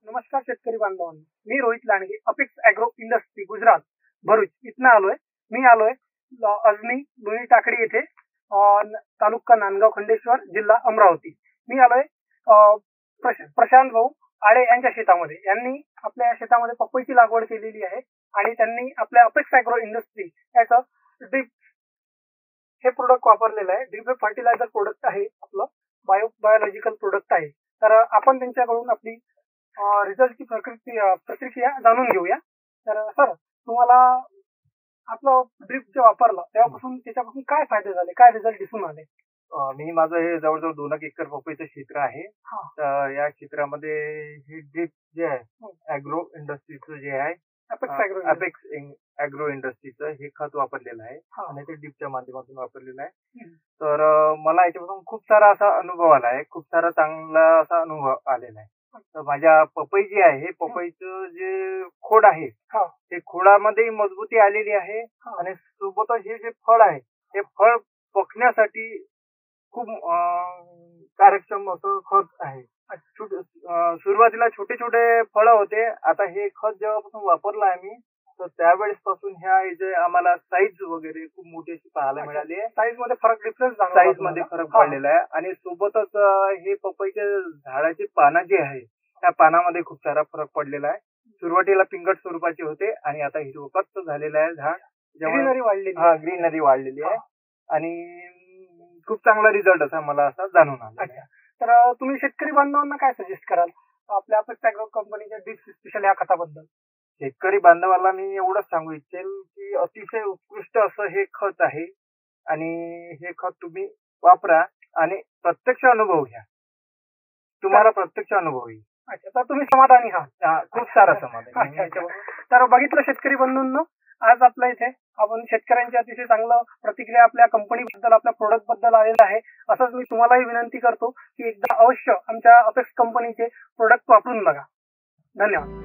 नमस्कार शेतकरी बांधवांनो, मी Rohit Landge, Apex agro industry Gujarat Bharuch इथनं आलोय. मी आलोय अजनी लोणी टाकडी येथे, तालुका नांदगाव खंडेश्वर, जिल्हा अमरावती. मी आलोय प्रशांत भाऊ आडे यांच्या शेतामध्ये. यांनी आपल्या शेतामध्ये पपईची लागवड केलेली आहे आणि त्यांनी आपल्या अपेक्स ॲग्रो इंडस्ट्री याचं ड्रिप हे प्रोडक्ट वापरलेलं आहे. ड्रिप हे फर्टिलायझर प्रोडक्ट आहे, आपलं बायोलॉजिकल प्रोडक्ट आहे. तर आपण त्यांच्याकडून आपली रिझल्टची प्रतिक्रिया जाणून घेऊया. तर सर, तुम्हाला आपलं ड्रिप जे वापरलं तेव्हापासून त्याच्यापासून काय फायदे झाले, काय रिझल्ट दिसून आले? मी माझं हे जवळजवळ 2 एकर पपईचं क्षेत्र आहे. तर या क्षेत्रामध्ये हे ड्रिप जे आहे ॲग्रो इंडस्ट्रीचं जे आहे अपेक्स ॲग्रो इंडस्ट्रीचं हे खत वापरलेलं आहे आणि ते ड्रिपच्या माध्यमातून वापरलेलं आहे. तर मला याच्यापासून खूप सारा असा अनुभव आला आहे, खूप सारा चांगला असा अनुभव आलेला आहे. तर माझ्या पपई जी आहे, पपईचं जे खोड आहे ते खोडामध्ये मजबूती आलेली आहे आणि सोबतच हे जे फळ आहे ते फळ पकण्यासाठी खूप कार्यक्षम असं खत आहे. सुरुवातीला छोटे छोटे फळं होते. आता हे खत जेव्हापासून वापरलं आहे मी, तर त्यावेळेस पासून ह्या जे आम्हाला साईज वगैरे खूप मोठी अशी पाहायला मिळाली आहे. साईज मध्ये फरक साईज मध्ये फरक पडलेला आहे आणि सोबतच हे पपईच्या झाडाची पानं जी आहे त्या पानामध्ये खूप सारा फरक पडलेला आहे. सुरुवातीला पिंगट स्वरूपाचे होते आणि आता हिरवकच्च झालेलं आहे झाड. ग्रीनरी वाढलेली आहे आणि खूप चांगला रिझल्ट असा मला असा जाणून आला. तर तुम्ही शेतकरी बांधवांना काय सजेस्ट कराल आपल्या अपेक्स ॲग्रो कंपनीच्या ड्रिप स्पेशल या खताबद्दल? शेतकरी बांधवाला मी एवढंच सांगू इच्छेल की अतिशय उत्कृष्ट असं हे खत आहे आणि हे खत तुम्ही वापरा आणि प्रत्यक्ष अनुभव घ्या. तुम्हाला प्रत्यक्ष अनुभव येईल. अच्छा, तर तुम्ही समाधानी आहात? खूप सारा समाधान. तर बघितलं शेतकरी बंधूंनो, आज आपल्या इथे आपण शेतकऱ्यांची अतिशय चांगलं प्रतिक्रिया आपल्या कंपनीबद्दल, आपल्या प्रोडक्ट बद्दल आलेलं आहे. असंच मी तुम्हालाही विनंती करतो की एकदा अवश्य आमच्या अपेक्स कंपनीचे प्रोडक्ट वापरून बघा. धन्यवाद.